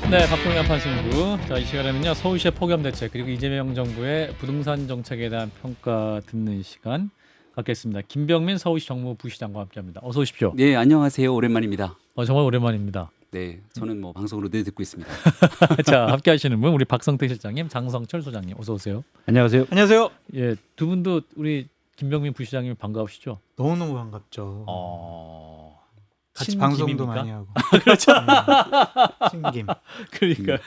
네, 박동현 판승부. 자, 이 시간에는요, 서울시의 폭염 대책 그리고 이재명 정부의 부동산 정책에 대한 평가 듣는 시간 갖겠습니다. 김병민 서울시 정무부시장과 함께합니다. 어서 오십시오. 네, 안녕하세요. 오랜만입니다. 정말 오랜만입니다. 네, 저는 뭐 방송으로 늘 듣고 있습니다. 자, 함께하시는 분 우리 박성태 실장님, 장성철 소장님, 어서 오세요. 안녕하세요. 안녕하세요. 예, 두 분도 우리 김병민 부시장님 반가우시죠? 너무너무 반갑죠. 같이 방송도 신김입니까? 많이 하고. 그렇죠. 신김. 그러니까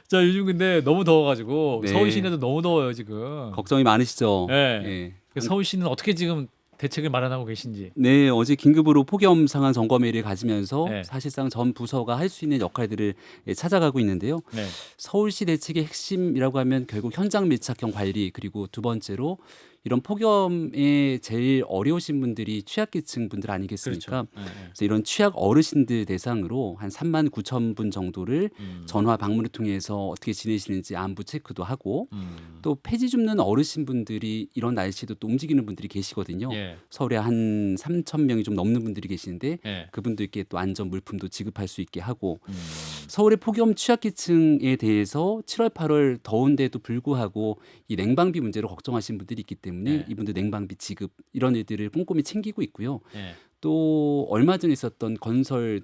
자, 요즘 근데 너무 더워가지고 네. 서울 시내도 너무 더워요 지금. 걱정이 많으시죠? 네. 서울시는 어떻게 지금 대책을 마련하고 계신지. 네, 어제 긴급으로 폭염 상황 점검회의를 가지면서 네. 사실상 전 부서가 할 수 있는 역할들을 찾아가고 있는데요. 네. 서울시 대책의 핵심이라고 하면 결국 현장 밀착형 관리, 그리고 두 번째로 이런 폭염에 제일 어려우신 분들이 취약계층 분들 아니겠습니까? 그렇죠. 네, 네. 그래서 이런 취약 어르신들 대상으로 한 3만 9천 분 정도를 전화 방문을 통해서 어떻게 지내시는지 안부 체크도 하고, 또 폐지 줍는 어르신분들이 이런 날씨에도 또 움직이는 분들이 계시거든요. 예. 서울에 한 3천 명이 좀 넘는 분들이 계시는데 예. 그분들께 또 안전 물품도 지급할 수 있게 하고, 서울의 폭염 취약계층에 대해서 7월 8월 더운데도 불구하고 이 냉방비 문제로 걱정하시는 분들이 있기 때문에 네. 이분들 냉방비 지급 이런 일들을 꼼꼼히 챙기고 있고요. 예. 또 얼마 전에 있었던 건설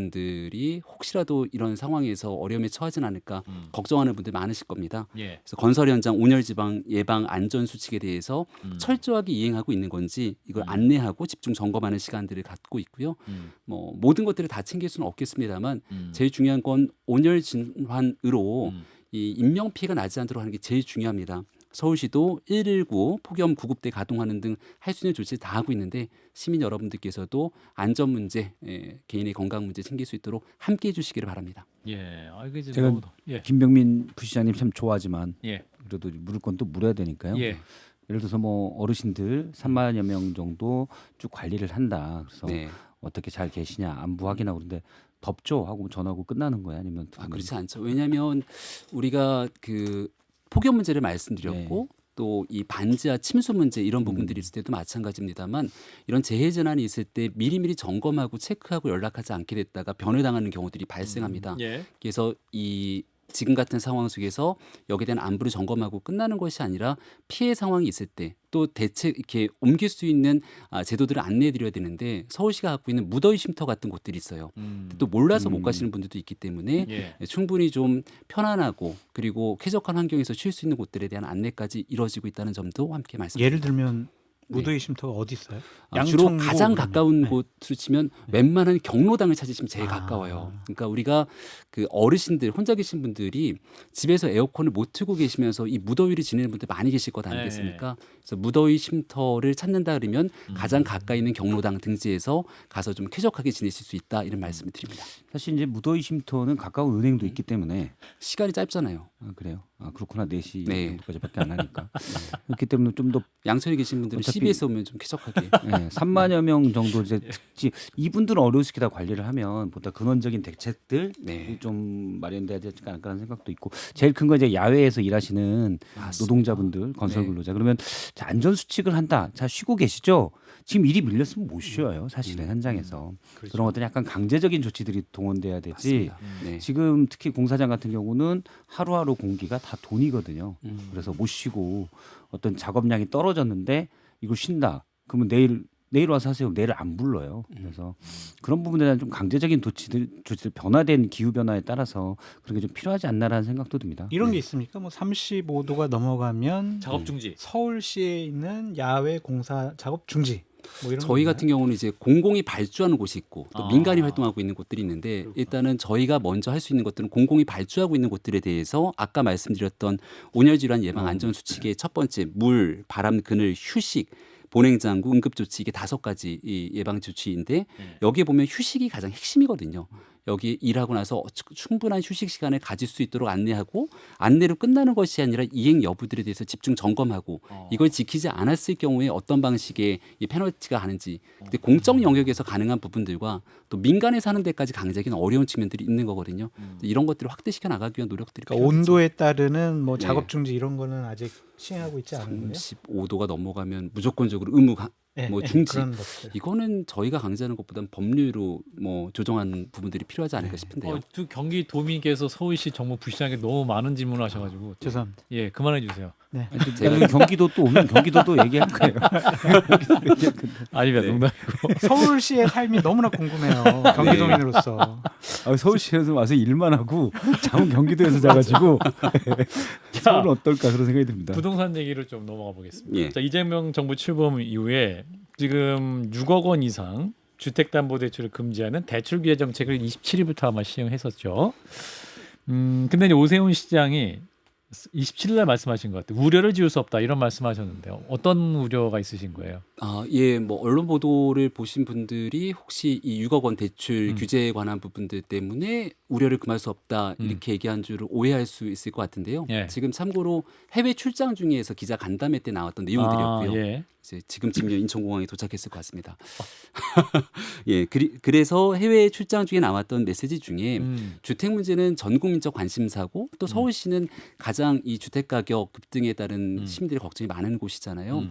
노동자분들이 혹시라도 이런 상황에서 어려움에 처하진 않을까 걱정하는 분들 많으실 겁니다. 예. 그래서 건설 현장 온열 지방 예방 안전 수칙에 대해서 철저하게 이행하고 있는 건지 이걸 안내하고 집중 점검하는 시간들을 갖고 있고요. 뭐 모든 것들을 다 챙길 수는 없겠습니다만 제일 중요한 건 온열 진환으로 이 인명 피해가 나지 않도록 하는 게 제일 중요합니다. 서울시도 119 폭염 구급대 가동하는 등 할 수 있는 조치를 다 하고 있는데 시민 여러분들께서도 안전 문제, 개인의 건강 문제 챙길 수 있도록 함께해 주시기를 바랍니다. 예. 이게 이제 제가 너무 예. 김병민 부시장님 참 좋아하지만 예. 그래도 물을 건 또 물어야 되니까요. 예. 예를 들어서 뭐 어르신들 3만여 명 정도 쭉 관리를 한다. 그래서 네. 어떻게 잘 계시냐 안부 확인하고 그런데 덥죠 하고 전화하고 끝나는 거야 아니면 그렇지 않죠. 왜냐하면 우리가 그 폭염 문제를 말씀드렸고 또 이 반지하 침수 문제 이런 부분들이 있을 때도 마찬가지입니다만 이런 재해 재난이 있을 때 미리미리 점검하고 체크하고 연락하지 않게 됐다가 변회당하는 경우들이 발생합니다. 예. 그래서 이 지금 같은 상황 속에서 여기에 대한 안부를 점검하고 끝나는 것이 아니라 피해 상황이 있을 때 또 대책 이렇게 옮길 수 있는 제도들을 안내해 드려야 되는데 서울시가 갖고 있는 무더위 쉼터 같은 곳들이 있어요. 또 몰라서 못 가시는 분들도 있기 때문에 예. 충분히 좀 편안하고 그리고 쾌적한 환경에서 쉴 수 있는 곳들에 대한 안내까지 이루어지고 있다는 점도 함께 말씀드립니다. 예를 들면 무더위 쉼터가 어디 있어요? 주로 양천구 가장 그러면. 가까운 네. 곳으로 치면 웬만한 경로당을 찾으시면 제일 아. 가까워요. 그러니까 우리가 그 어르신들 혼자 계신 분들이 집에서 에어컨을 못 틀고 계시면서 이 무더위를 지내는 분들 많이 계실 것 아니겠습니까? 그래서 무더위 쉼터를 찾는다 그러면 가장 가까이 있는 경로당 등지에서 가서 좀 쾌적하게 지내실 수 있다 이런 말씀을 드립니다. 사실 이제 무더위 쉼터는 가까운 은행도 있기 때문에 시간이 짧잖아요. 그래요. 그렇구나 4시 네. 정도까지밖에 안 하니까 그렇기 때문에 좀 더 양천에 계신 분들은 어차피- CBS 오면 좀 쾌적하게. 3만여 명 정도 이제 특지 이분들은 어려우시게 다 관리를 하면 보다 근원적인 대책들 네. 좀 마련돼야 되지 않을까라는 생각도 있고 제일 큰 건 이제 야외에서 일하시는 노동자분들 건설 네. 근로자 그러면 자, 안전 수칙을 한다. 자 쉬고 계시죠? 지금 일이 밀렸으면 못 쉬어요. 사실은 현장에서 그런 것들 약간 강제적인 조치들이 동원돼야 되지. 맞습니다. 네. 지금 특히 공사장 같은 경우는 하루하루 공기가 다 돈이거든요. 그래서 못 쉬고 어떤 작업량이 떨어졌는데 이거 쉰다. 그러면 내일 와서 하세요. 내일 안 불러요. 그래서 그런 부분에 대한 좀 강제적인 조치들 변화된 기후 변화에 따라서 그런 게 좀 필요하지 않나라는 생각도 듭니다. 이런 게 있습니까? 뭐 35도가 넘어가면 작업 중지. 서울시에 있는 야외 공사 작업 중지. 뭐 이런 저희 거 같은 경우는 이제 공공이 발주하는 곳이 있고 또 아. 민간이 활동하고 있는 곳들이 있는데 일단은 저희가 먼저 할 수 있는 것들은 공공이 발주하고 있는 곳들에 대해서 아까 말씀드렸던 온열 질환 예방 안전 수칙의 첫 번째 물, 바람, 그늘, 휴식 보냉장구, 응급조치 이게 5가지 이 예방 조치인데 여기에 보면 휴식이 가장 핵심이거든요. 여기 일하고 나서 충분한 휴식 시간을 가질 수 있도록 안내하고 안내로 끝나는 것이 아니라 이행 여부들에 대해서 집중 점검하고 이걸 지키지 않았을 경우에 어떤 방식의 이 페널티가 가는지 근데 공적 영역에서 가능한 부분들과 또 민간에 사는 데까지 강제하기는 어려운 측면들이 있는 거거든요. 이런 것들을 확대시켜 나가기 위한 노력들이 그러니까 필요하죠. 온도에 따르는 뭐 네. 작업 중지 이런 거는 아직 시행하고 있지 않은 거예요? 35도가 넘어가면 무조건적으로 의무 예, 뭐 예, 중지 그런 것들. 이거는 저희가 강조하는 것보다는 법률로 뭐 조정하는 부분들이 필요하지 않을까 싶은데요. 두 경기도민께서 서울시 정무부시장에게 너무 많은 질문을 하셔가지고 죄송합니다. 예 그만해 주세요. 네. 나중에 경기도 또 오면 경기도도 얘기할 거예요. 경기도 얘기할 건데. 아닙니다. 네. 농담이고. 서울시의 삶이 너무나 궁금해요. 경기도민으로서. 서울시에서 와서 일만 하고 잠은 경기도에서 자가지고 서울은 어떨까 그런 생각이 듭니다. 부동산 얘기를 좀 넘어가 보겠습니다. 예. 자, 이재명 정부 출범 이후에 지금 6억 원 이상 주택담보대출을 금지하는 대출 규제 정책을 27일부터 아마 시행했었죠. 근데 이제 오세훈 시장이 27일 날 말씀하신 것 같아요. 우려를 지울 수 없다 이런 말씀하셨는데요. 어떤 우려가 있으신 거예요? 예, 뭐 언론 보도를 보신 분들이 혹시 이 6억 원 대출 규제에 관한 부분들 때문에 우려를 금할 수 없다 이렇게 얘기한 줄을 오해할 수 있을 것 같은데요. 예. 지금 참고로 해외 출장 중에서 기자 간담회 때 나왔던 내용들이었고요. 예. 이제 지금쯤이면 인천공항에 도착했을 것 같습니다. 예, 그래서 해외 출장 중에 나왔던 메시지 중에 주택 문제는 전 국민적 관심사고 또 서울시는 가장 이 주택 가격 급등에 따른 시민들의 걱정이 많은 곳이잖아요.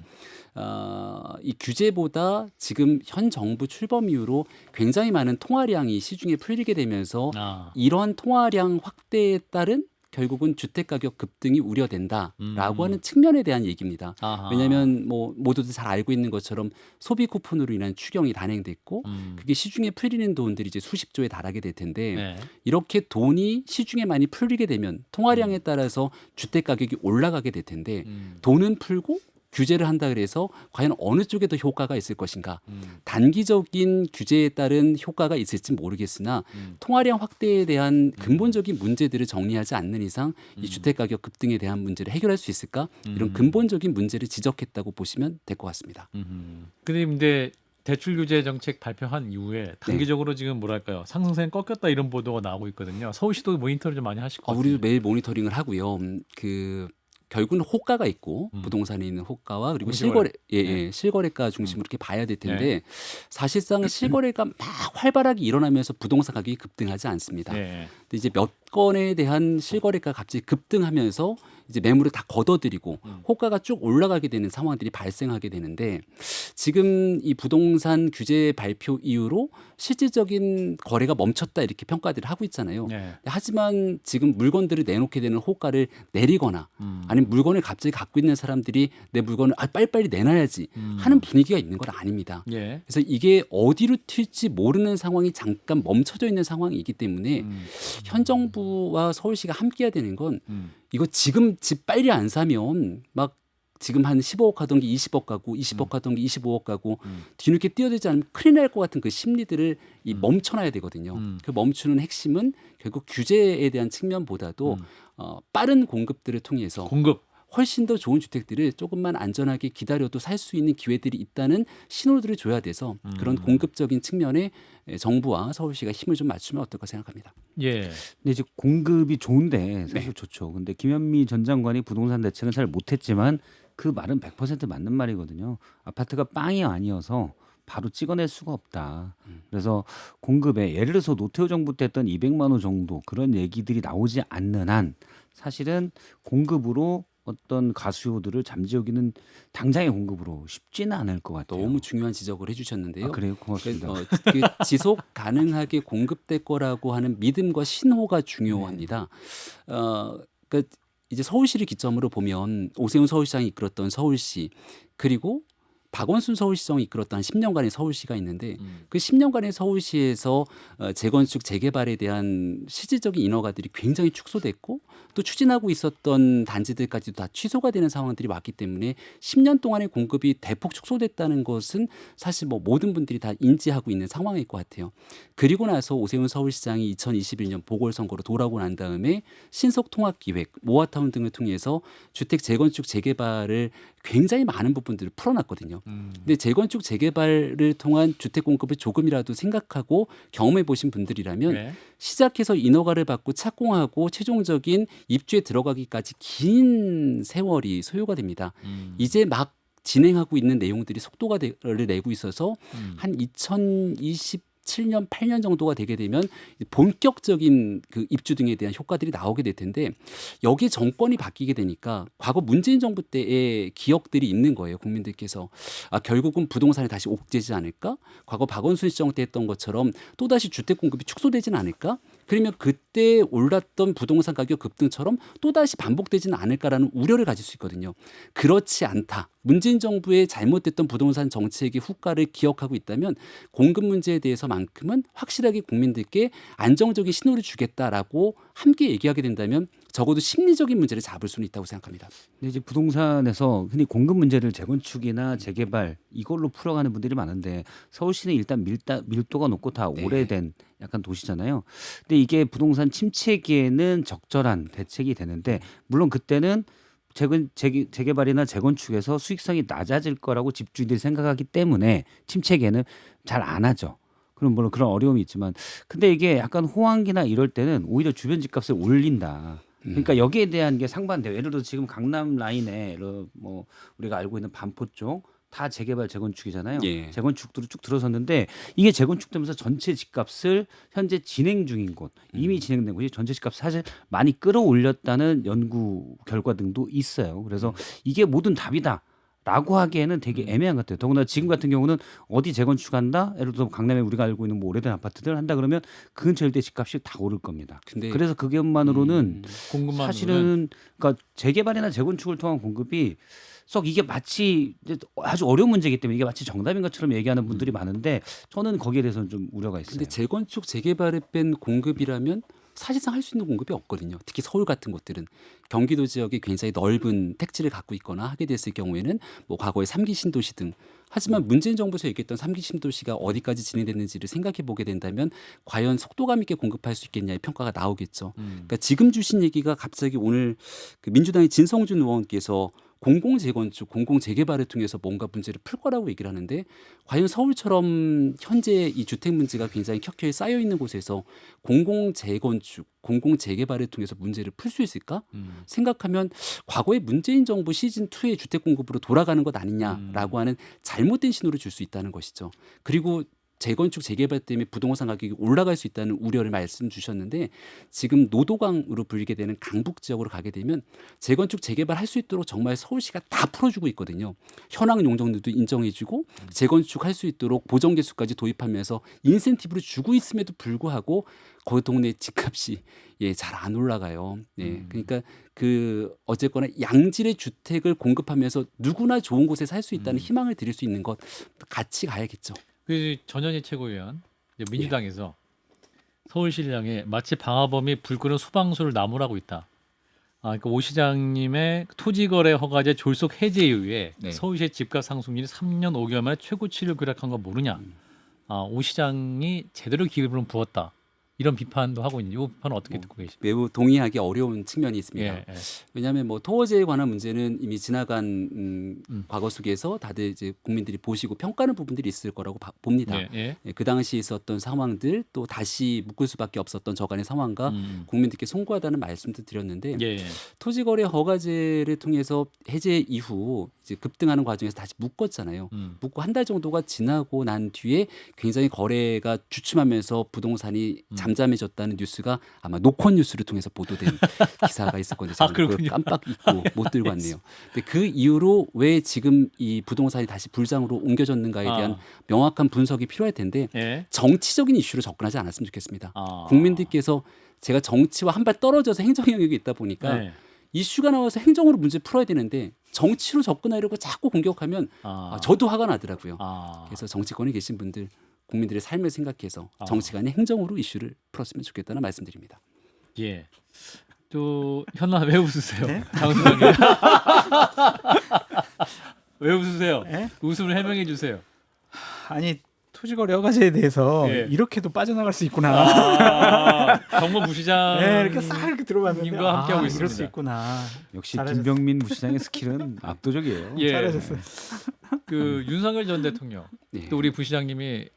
이 규제보다 지금 현 정부 출범 이후로 굉장히 많은 통화량이 시중에 풀리게 되면서 이러한 통화량 확대에 따른 결국은 주택 가격 급등이 우려된다라고 하는 측면에 대한 얘기입니다. 아하. 왜냐하면 뭐 모두들 잘 알고 있는 것처럼 소비 쿠폰으로 인한 추경이 단행됐고 그게 시중에 풀리는 돈들이 이제 수십조에 달하게 될 텐데 네. 이렇게 돈이 시중에 많이 풀리게 되면 통화량에 따라서 주택 가격이 올라가게 될 텐데 돈은 풀고 규제를 한다 그래서 과연 어느 쪽에 더 효과가 있을 것인가? 단기적인 규제에 따른 효과가 있을지 모르겠으나 통화량 확대에 대한 근본적인 문제들을 정리하지 않는 이상 이 주택 가격 급등에 대한 문제를 해결할 수 있을까? 이런 근본적인 문제를 지적했다고 보시면 될 것 같습니다. 근데 대출 규제 정책 발표한 이후에 단기적으로 지금 뭐랄까요 상승세는 꺾였다 이런 보도가 나오고 있거든요. 서울시도 모니터를 좀 많이 하실 것 같아요. 우리도 매일 모니터링을 하고요. 결국은 호가가 있고 부동산에 있는 호가와 그리고 공시거래. 실거래가 중심으로 이렇게 봐야 될 텐데 사실상 실거래가 막 활발하게 일어나면서 부동산 가격이 급등하지 않습니다. 네. 근데 이제 몇 건에 대한 실거래가 갑자기 급등하면서 이제 매물을 다 걷어들이고 호가가 쭉 올라가게 되는 상황들이 발생하게 되는데 지금 이 부동산 규제 발표 이후로 실질적인 거래가 멈췄다 이렇게 평가들을 하고 있잖아요. 네. 하지만 지금 물건들을 내놓게 되는 호가를 내리거나 아니면 물건을 갑자기 갖고 있는 사람들이 내 물건을 빨리빨리 내놔야지 하는 분위기가 있는 건 아닙니다. 예. 그래서 이게 어디로 튈지 모르는 상황이 잠깐 멈춰져 있는 상황이기 때문에 현 정부와 서울시가 함께해야 되는 건 이거 지금 집 빨리 안 사면 막 지금 한 15억 하던 게 20억 가고 20억 하던 게 25억 가고 뒤늦게 뛰어들지 않으면 큰일 날 것 같은 그 심리들을 멈춰놔야 되거든요. 그 멈추는 핵심은 결국 규제에 대한 측면보다도 빠른 공급들을 통해서 공급. 훨씬 더 좋은 주택들을 조금만 안전하게 기다려도 살 수 있는 기회들이 있다는 신호들을 줘야 돼서 그런 공급적인 측면에 정부와 서울시가 힘을 좀 맞추면 어떨까 생각합니다. 예. 근데 이제 공급이 좋은데 사실 좋죠. 근데 김현미 전 장관이 부동산 대책은 잘 못했지만 그 말은 100% 맞는 말이거든요. 아파트가 빵이 아니어서 바로 찍어낼 수가 없다. 그래서 공급에 예를 들어서 노태우 정부 때 했던 200만 호 정도 그런 얘기들이 나오지 않는 한 사실은 공급으로 어떤 가수요들을 잠재우기는 당장의 공급으로 쉽지는 않을 것 같아요. 너무 중요한 지적을 해주셨는데요. 그래요? 고맙습니다. 그 지속 가능하게 공급될 거라고 하는 믿음과 신호가 중요합니다. 그러니까 이제 서울시를 기점으로 보면 오세훈 서울시장이 이끌었던 서울시 그리고 박원순 서울시장이 이끌었던 한 10년간의 서울시가 있는데 그 10년간의 서울시에서 재건축 재개발에 대한 실질적인 인허가들이 굉장히 축소됐고 또 추진하고 있었던 단지들까지도 다 취소가 되는 상황들이 왔기 때문에 10년 동안의 공급이 대폭 축소됐다는 것은 사실 뭐 모든 분들이 다 인지하고 있는 상황일 것 같아요. 그리고 나서 오세훈 서울시장이 2021년 보궐선거로 돌아오고 난 다음에 신속통합기획, 모아타운 등을 통해서 주택 재건축 재개발을 굉장히 많은 부분들을 풀어놨거든요. 근데 재건축 재개발을 통한 주택 공급을 조금이라도 생각하고 경험해 보신 분들이라면 네. 시작해서 인허가를 받고 착공하고 최종적인 입주에 들어가기까지 긴 세월이 소요가 됩니다. 이제 막 진행하고 있는 내용들이 속도를 내고 있어서 한 2027 7년, 8년 정도가 되게 되면 본격적인 그 입주 등에 대한 효과들이 나오게 될 텐데 여기에 정권이 바뀌게 되니까 과거 문재인 정부 때의 기억들이 있는 거예요. 국민들께서 결국은 부동산이 다시 옥죄지 않을까? 과거 박원순 시정 때 했던 것처럼 또다시 주택 공급이 축소되지는 않을까? 그러면 그때 올랐던 부동산 가격 급등처럼 또다시 반복되지는 않을까라는 우려를 가질 수 있거든요. 그렇지 않다. 문재인 정부의 잘못됐던 부동산 정책의 후과를 기억하고 있다면 공급 문제에 대해서만큼은 확실하게 국민들께 안정적인 신호를 주겠다라고 함께 얘기하게 된다면 적어도 심리적인 문제를 잡을 수는 있다고 생각합니다. 근데 이제 부동산에서 흔히 공급 문제를 재건축이나 재개발 이걸로 풀어가는 분들이 많은데 서울시는 일단 밀도가 높고 다 네. 오래된 약간 도시잖아요. 근데 이게 부동산 침체기에는 적절한 대책이 되는데 물론 그때는 재개발이나 재건축에서 수익성이 낮아질 거라고 집주인들이 생각하기 때문에 침체기에는 잘 안 하죠. 그럼 물론 그런 어려움이 있지만 근데 이게 약간 호황기나 이럴 때는 오히려 주변 집값을 올린다. 그러니까 여기에 대한 게 상반돼요. 예를 들어 지금 강남 라인에 뭐 우리가 알고 있는 반포 쪽 다 재개발 재건축이잖아요. 예. 재건축으로 쭉 들어섰는데 이게 재건축되면서 전체 집값을 현재 진행 중인 곳, 이미 진행된 곳이 전체 집값 사실 많이 끌어올렸다는 연구 결과 등도 있어요. 그래서 이게 모든 답이다. 라고 하기에는 되게 애매한 것 같아요. 더구나 지금 같은 경우는 어디 재건축한다? 예를 들어 강남에 우리가 알고 있는 뭐 오래된 아파트들 한다 그러면 그 근처 일대 집값이 다 오를 겁니다. 근데 그래서 그것만으로는 공급만으로는 사실은 그러니까 재개발이나 재건축을 통한 공급이 썩 이게 마치 이제 아주 어려운 문제이기 때문에 이게 마치 정답인 것처럼 얘기하는 분들이 많은데 저는 거기에 대해서는 좀 우려가 있어요. 근데 재건축 재개발을 뺀 공급이라면 사실상 할 수 있는 공급이 없거든요. 특히 서울 같은 곳들은 경기도 지역이 굉장히 넓은 택지를 갖고 있거나 하게 됐을 경우에는 뭐 과거의 3기 신도시 등 하지만 문재인 정부에서 얘기했던 3기 신도시가 어디까지 진행됐는지를 생각해 보게 된다면 과연 속도감 있게 공급할 수 있겠냐의 평가가 나오겠죠. 그러니까 지금 주신 얘기가 갑자기 오늘 그 민주당의 진성준 의원께서 공공재건축, 공공재개발을 통해서 뭔가 문제를 풀 거라고 얘기를 하는데 과연 서울처럼 현재 이 주택 문제가 굉장히 켜켜이 쌓여 있는 곳에서 공공재건축, 공공재개발을 통해서 문제를 풀 수 있을까? 생각하면 과거의 문재인 정부 시즌 2의 주택 공급으로 돌아가는 것 아니냐라고 하는 잘못된 신호를 줄 수 있다는 것이죠. 그리고 재건축 재개발 때문에 부동산 가격이 올라갈 수 있다는 우려를 말씀 주셨는데 지금 노도강으로 불리게 되는 강북 지역으로 가게 되면 재건축 재개발 할 수 있도록 정말 서울시가 다 풀어주고 있거든요. 현황 용적률도 인정해주고 재건축 할 수 있도록 보정 개수까지 도입하면서 인센티브를 주고 있음에도 불구하고 그 동네 집값이 잘 안 올라가요. 그러니까 그 어쨌거나 양질의 주택을 공급하면서 누구나 좋은 곳에 살 수 있다는 희망을 드릴 수 있는 것 같이 가야겠죠. 그 전현희 최고위원 이제 민주당에서 서울시장에 마치 방화범이 불 끄는 소방수를 나무라고 있다. 그러니까 오 시장님의 토지거래 허가제 졸속 해제에 의해 네. 서울시의 집값 상승률이 3년 5개월 만에 최고치를 기록한 거 모르냐? 오 시장이 제대로 기름을 부었다. 이런 비판도 하고 있는데 이 비판은 어떻게 듣고 계십니까? 매우 동의하기 어려운 측면이 있습니다. 예. 왜냐하면 뭐 토어제에 관한 문제는 이미 지나간 과거 속에서 다들 이제 국민들이 보시고 평가하는 부분들이 있을 거라고 봅니다. 예. 그 당시 있었던 상황들 또 다시 묶을 수밖에 없었던 저간의 상황과 국민들께 송구하다는 말씀도 드렸는데 예. 토지거래 허가제를 통해서 해제 이후 이제 급등하는 과정에서 다시 묶었잖아요. 묶고 한 달 정도가 지나고 난 뒤에 굉장히 거래가 주춤하면서 부동산이 잠잠해졌다는 뉴스가 아마 노컷 뉴스를 통해서 보도된 기사가 있을 건데 제가 그걸 깜빡 잊고 못 들고 왔네요. 근데 그 이후로 왜 지금 이 부동산이 다시 불장으로 옮겨졌는가에 대한 명확한 분석이 필요할 텐데 정치적인 이슈로 접근하지 않았으면 좋겠습니다. 국민들께서 제가 정치와 한 발 떨어져서 행정 영역에 있다 보니까 이슈가 나와서 행정으로 문제 풀어야 되는데 정치로 접근하려고 자꾸 공격하면 저도 화가 나더라고요. 그래서 정치권에 계신 분들 국민들의 삶을 생각해서 정치가 아닌 행정으로 이슈를 풀었으면 좋겠다는 말씀드립니다. 예. 또 현아 왜 웃으세요? 네? 장수장님. 왜 웃으세요? 예? 웃음을 해명해 주세요. 아니 토지거래 허가제에 대해서 예. 이렇게도 빠져나갈 수 있구나. 정모 부시장 네, 이렇게 싹 이렇게 들어봤는데 님과 함께하고 있습니다. 이럴 수 있구나. 역시 잘하셨어요. 김병민 부시장의 스킬은 압도적이에요. 예. 잘하셨어요. 그 윤석열 전 대통령 네. 또 우리 부시장님이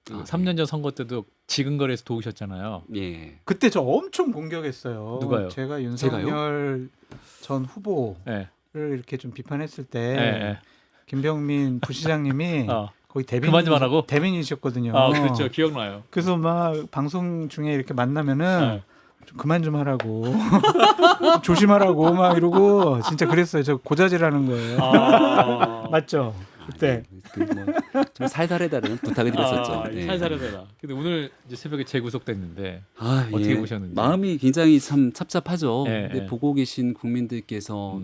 그 3년 전 선거 때도 지근거래에서 도우셨잖아요. 예. 그때 저 엄청 공격했어요. 누가요? 제가 윤석열 전 후보를 예. 이렇게 좀 비판했을 때 예. 김병민 부시장님이 거기 대변인 그만 좀 하라고? 대변인이셨거든요. 아 그렇죠. 기억나요. 그래서 막 방송 중에 이렇게 만나면은 네. 좀 그만 좀 하라고 조심하라고 막 이러고 진짜 그랬어요. 저 고자질하는 거예요. 아, 맞죠? 그때 좀 살살해달라는 부탁을 드렸었죠. 네. 살살해라. 근데 오늘 이제 새벽에 재구속됐는데 아, 어떻게 예. 보셨는지. 마음이 굉장히 참 찹찹하죠. 예, 근데 예. 보고 계신 국민들께서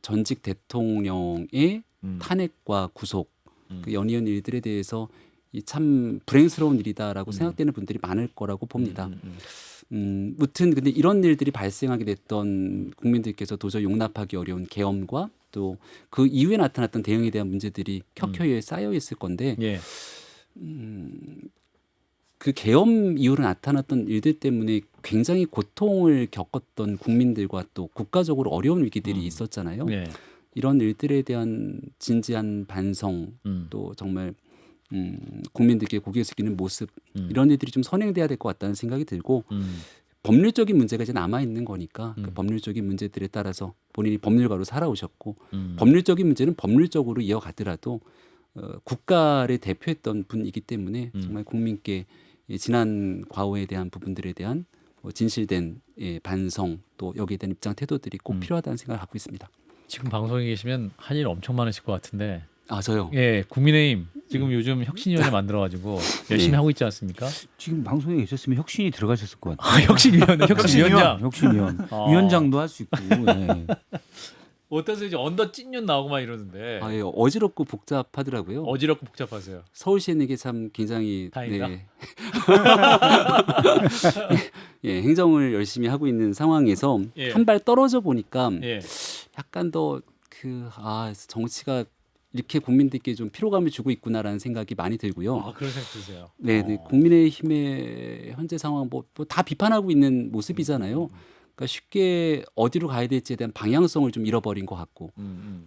전직 대통령의 탄핵과 구속, 그 연이은 일들에 대해서 이 참 불행스러운 일이다라고 생각되는 분들이 많을 거라고 봅니다. 무튼 근데 이런 일들이 발생하게 됐던 국민들께서 도저히 용납하기 어려운 계엄과 또 그 이후에 나타났던 대응에 대한 문제들이 켜켜이 쌓여 있을 건데 예. 그 계엄 이후로 나타났던 일들 때문에 굉장히 고통을 겪었던 국민들과 또 국가적으로 어려운 위기들이 있었잖아요. 예. 이런 일들에 대한 진지한 반성 또 정말 국민들께 고개 숙이는 모습 이런 일들이 좀 선행돼야 될 것 같다는 생각이 들고 법률적인 문제가 이제 남아 있는 거니까 그 법률적인 문제들에 따라서 본인이 법률가로 살아오셨고 법률적인 문제는 법률적으로 이어가더라도 국가를 대표했던 분이기 때문에 정말 국민께 지난 과오에 대한 부분들에 대한 진실된 반성 또 여기에 대한 입장 태도들이 꼭 필요하다는 생각을 갖고 있습니다. 지금 방송에 계시면 할 일 엄청 많으실 것 같은데. 아 저요. 예, 국민의힘 지금 요즘 혁신위원회 만들어가지고 열심히 예. 하고 있지 않습니까? 지금 방송에 계셨으면 혁신이 들어가셨을 것 같아요. 혁신위원회, 혁신위원장. 혁신위원. 아. 위원장도 할 수 있고. 예. 어때서 이제 언더 찐년 나오고 막 이러는데 아, 예, 어지럽고 복잡하더라고요. 어지럽고 복잡하세요. 서울시는 이게 참 굉장히 다행이다. 예, 행정을 열심히 하고 있는 상황에서 예. 한 발 떨어져 보니까 예, 약간 더 정치가 이렇게 국민들께 좀 피로감을 주고 있구나라는 생각이 많이 들고요. 아 그런 생각 드세요. 네, 국민의힘의 현재 상황 뭐 다 비판하고 있는 모습이잖아요. 그러니까 쉽게 어디로 가야 될지에 대한 방향성을 좀 잃어버린 것 같고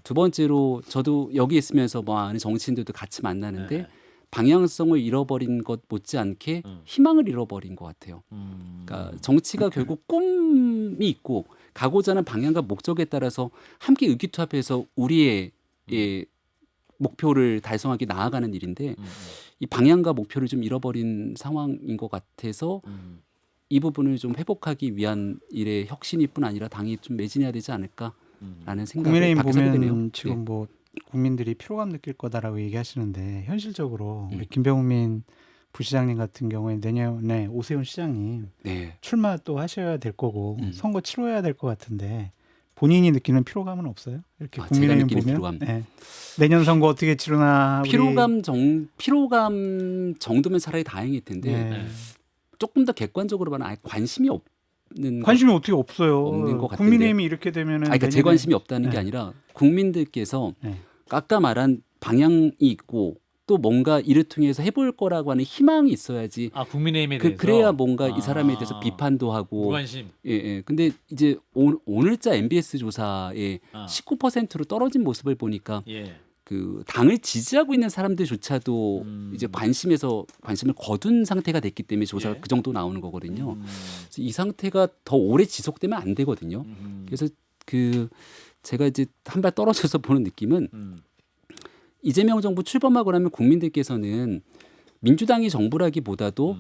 두 번째로 저도 여기 있으면서 뭐 아는 정치인들도 같이 만나는데 네. 방향성을 잃어버린 것 못지않게 희망을 잃어버린 것 같아요. 그러니까 정치가 결국 꿈이 있고 가고자 하는 방향과 목적에 따라서 함께 의기투합해서 우리의 목표를 달성하기 나아가는 일인데 이 방향과 목표를 좀 잃어버린 상황인 것 같아서 이 부분을 좀 회복하기 위한 일에 혁신이뿐 아니라 당이 좀 매진해야 되지 않을까라는 생각을 국민의힘 밖에서 하게 되네요. 보면 지금 네. 뭐 국민들이 피로감 느낄 거다라고 얘기하시는데 현실적으로 우리 김병민 부시장님 같은 경우에 내년에 오세훈 시장님 네. 출마 또 하셔야 될 거고 선거 치러야 될 것 같은데 본인이 느끼는 피로감은 없어요? 이렇게 제가 국민의힘 느끼는 보면 피로감. 네. 내년 선거 어떻게 치르나 우리- 피로감 정도면 차라리 다행일 텐데 네. 조금 더 객관적으로 봐는 아예 관심이 없는 관심이 어떻게 없어요? 없는 것 같은데. 국민의힘이 이렇게 되면은 그러니까 제 내년에- 관심이 없다는 게 네. 아니라 국민들께서 네. 아까 말한 방향이 있고 또 뭔가 이를 통해서 해볼 거라고 하는 희망이 있어야지. 아 국민의힘에 대해서 그래야 뭔가 이 사람에 대해서 비판도 하고. 무관심. 예. 근데 이제 오늘자 MBS 조사에 19%로 떨어진 모습을 보니까 예. 그 당을 지지하고 있는 사람들조차도 이제 관심을 거둔 상태가 됐기 때문에 조사가 예. 그 정도 나오는 거거든요. 그래서 이 상태가 더 오래 지속되면 안 되거든요. 그래서 제가 이제 한 발 떨어져서 보는 느낌은 이재명 정부 출범하고 나면 국민들께서는 민주당이 정부라기보다도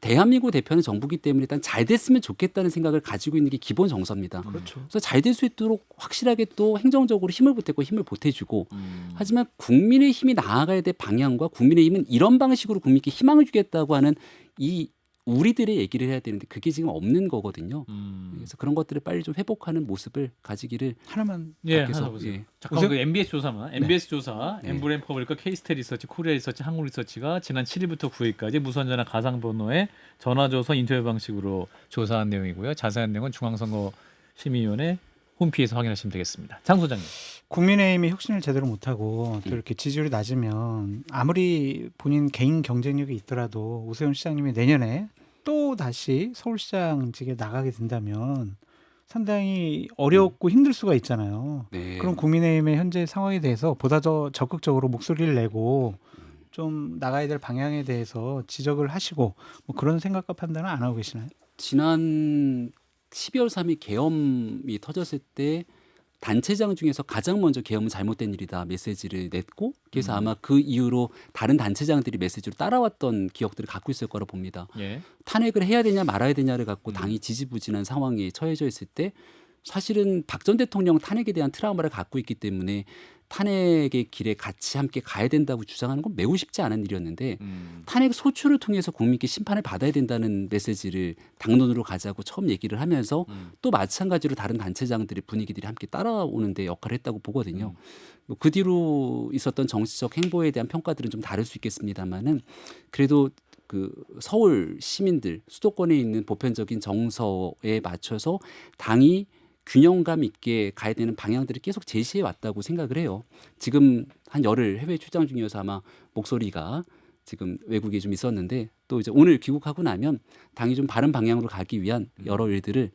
대한민국 대표는 정부기 때문에 일단 잘 됐으면 좋겠다는 생각을 가지고 있는 게 기본 정서입니다. 그렇죠. 그래서 잘 될 수 있도록 확실하게 또 행정적으로 힘을 보태고 힘을 보태주고 하지만 국민의 힘이 나아가야 될 방향과 국민의 힘은 이런 방식으로 국민께 희망을 주겠다고 하는 이 우리들의 얘기를 해야 되는데 그게 지금 없는 거거든요. 그래서 그런 것들을 빨리 좀 회복하는 모습을 가지기를 하나만 예, 밖에서, 하나 보세요. 예. 잠깐 그 MBS 조사만. MBS 조사, 네. 엠브레인 퍼블리커, K스테 리서치, 코리아 리서치, 한국 리서치가 지난 7일부터 9일까지 무선전화 가상 번호에 전화 줘서 인터뷰 방식으로 조사한 내용이고요. 자세한 내용은 중앙선거심의위원회 홈페이지에서 확인하시면 되겠습니다. 장 소장님. 국민의힘이 혁신을 제대로 못하고 또 이렇게 지지율이 낮으면 아무리 본인 개인 경쟁력이 있더라도 오세훈 시장님이 내년에 또 다시 서울시장직에 나가게 된다면 상당히 어렵고 힘들 수가 있잖아요. 네. 그럼 국민의힘의 현재 상황에 대해서 보다 더 적극적으로 목소리를 내고 좀 나가야 될 방향에 대해서 지적을 하시고 뭐 그런 생각과 판단은 안 하고 계시나요? 지난 12월 3일 계엄이 터졌을 때 단체장 중에서 가장 먼저 계엄은 잘못된 일이다 메시지를 냈고 그래서 아마 그 이후로 다른 단체장들이 메시지로 따라왔던 기억들을 갖고 있을 거라 봅니다. 예. 탄핵을 해야 되냐 말아야 되냐를 갖고 당이 지지부진한 상황에 처해져 있을 때 사실은 박 전 대통령 탄핵에 대한 트라우마를 갖고 있기 때문에 탄핵의 길에 같이 함께 가야 된다고 주장하는 건 매우 쉽지 않은 일이었는데 탄핵 소추를 통해서 국민께 심판을 받아야 된다는 메시지를 당론으로 가자고 처음 얘기를 하면서 또 마찬가지로 다른 단체장들의 분위기들이 함께 따라오는 데 역할을 했다고 보거든요. 뭐그 뒤로 있었던 정치적 행보에 대한 평가들은 좀 다를 수 있겠습니다만은 그래도 그 서울 시민들 수도권에 있는 보편적인 정서에 맞춰서 당이 균형감 있게 가야 되는 방향들을 계속 제시해 왔다고 생각을 해요. 지금 한 열흘 해외 출장 중이어서 아마 목소리가 지금 외국에 좀 있었는데 또 이제 오늘 귀국하고 나면 당이 좀 바른 방향으로 가기 위한 여러 일들을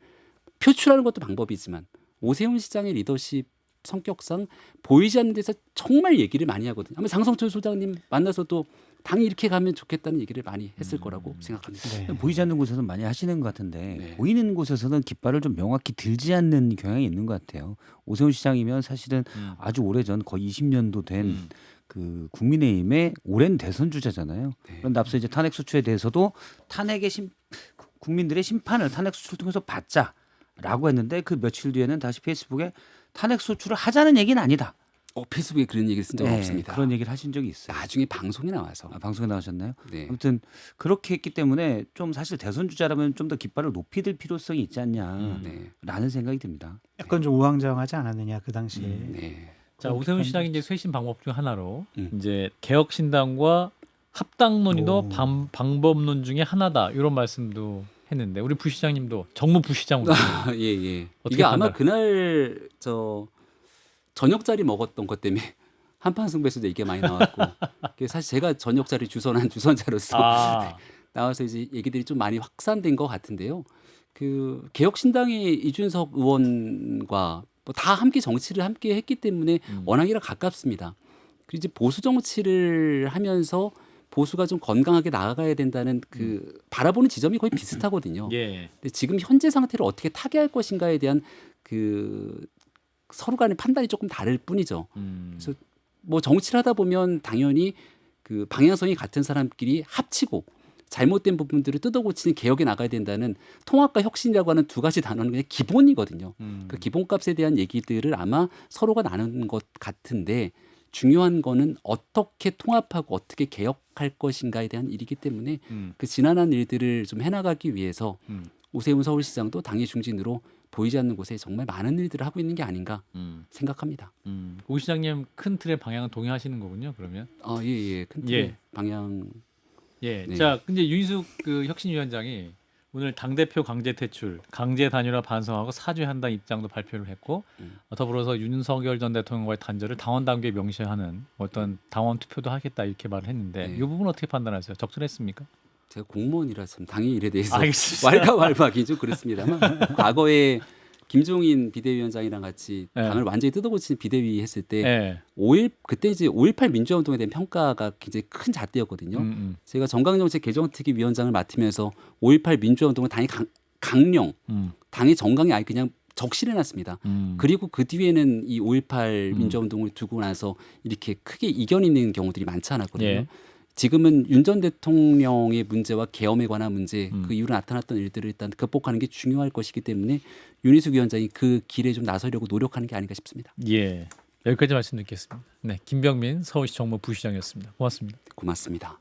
표출하는 것도 방법이지만 오세훈 시장의 리더십 성격상 보이지 않는 데서 정말 얘기를 많이 하거든요. 아마 장성철 소장님 만나서도 당이 이렇게 가면 좋겠다는 얘기를 많이 했을 거라고 생각합니다. 네. 보이지 않는 곳에서는 많이 하시는 것 같은데 네. 보이는 곳에서는 깃발을 좀 명확히 들지 않는 경향이 있는 것 같아요. 오세훈 시장이면 사실은 아주 오래전 거의 20년도 된 그 국민의힘의 오랜 대선 주자잖아요. 네. 그런데 앞서 이제 탄핵 소추에 대해서도 국민들의 심판을 탄핵 소추를 통해서 받자라고 했는데 그 며칠 뒤에는 다시 페이스북에 탄핵 소추를 하자는 얘기는 아니다. 페이스북에 그런 얘기를 쓴 적은 없습니다. 그런 얘기를 하신 적이 있어요. 나중에 방송에 나와서. 방송에 나오셨나요? 네. 아무튼 그렇게 했기 때문에 좀 사실 대선 주자라면 좀 더 깃발을 높이 들 필요성이 있지 않냐라는 네. 생각이 듭니다. 약간 좀 우왕좌왕하지 않았느냐 그 당시에. 네. 자, 오세훈 시장이 이제 쇄신 방법 중 하나로 음. 이제 개혁신당과 합당론이도 오. 방법론 중에 하나다 이런 말씀도 했는데 우리 부시장님도 정무 부시장으로 예, 예. 어떻게 이게 아마 판단- 그날 저녁 자리 먹었던 것 때문에 한판 승부에서도 얘기가 많이 나왔고 그게 사실 제가 저녁 자리 주선한 주선자로서 아, 나와서 이제 얘기들이 좀 많이 확산된 것 같은데요. 그 개혁신당의 이준석 의원과 뭐 다 함께 정치를 함께 했기 때문에 워낙이라 가깝습니다. 그리고 이제 보수 정치를 하면서 보수가 좀 건강하게 나아가야 된다는 그 바라보는 지점이 거의 비슷하거든요. 예. 근데 지금 현재 상태를 어떻게 타개할 것인가에 대한 그 서로 간의 판단이 조금 다를 뿐이죠. 그래서 뭐 정치를 하다 보면 당연히 그 방향성이 같은 사람끼리 합치고 잘못된 부분들을 뜯어고치는 개혁에 나가야 된다는 통합과 혁신이라고 하는 두 가지 단어는 그냥 기본이거든요. 그 기본값에 대한 얘기들을 아마 서로가 나눈 것 같은데 중요한 거는 어떻게 통합하고 어떻게 개혁할 것인가에 대한 일이기 때문에 그 지난한 일들을 좀 해나가기 위해서 오세훈 서울시장도 당의 중진으로 보이지 않는 곳에 정말 많은 일들을 하고 있는 게 아닌가 생각합니다. 오 시장님 큰 틀의 방향은 동의하시는 거군요. 그러면 예. 큰 예. 틀의 방향. 예. 네. 자, 근데 윤희숙 그 혁신위원장이 오늘 당대표 강제 퇴출, 강제 단일화 반성하고 사죄한다는 입장도 발표를 했고 더불어서 윤석열 전 대통령과의 단절을 당원 단계에 명시하는 어떤 당원 투표도 하겠다 이렇게 말을 했는데 네. 이 부분 어떻게 판단하세요? 적절했습니까? 제가 공무원이라 참 당의 일에 대해서 알겠습니다. 왈가왈부하기 좀 그렇습니다만 과거에 김종인 비대위원장이랑 같이 네. 당을 완전히 뜯어고치는 비대위 했을 때 예. 그때 이제 5.18 민주화운동에 대한 평가가 굉장히 큰 잣대였거든요. 제가 정강정책 개정특위 위원장을 맡으면서 5.18 민주화운동을 당이 강령, 당의 정강에 아예 그냥 적실해놨습니다. 그리고 그 뒤에는 이 5.18 민주화운동을 두고 나서 이렇게 크게 이겨내는 경우들이 많지 않았거든요. 예. 지금은 윤 전 대통령의 문제와 계엄에 관한 문제 그 이후로 나타났던 일들을 일단 극복하는 게 중요할 것이기 때문에 윤희숙 위원장이 그 길에 좀 나서려고 노력하는 게 아닌가 싶습니다. 예. 여기까지 말씀 듣겠습니다. 네, 김병민 서울시 정무 부시장이었습니다. 고맙습니다. 고맙습니다.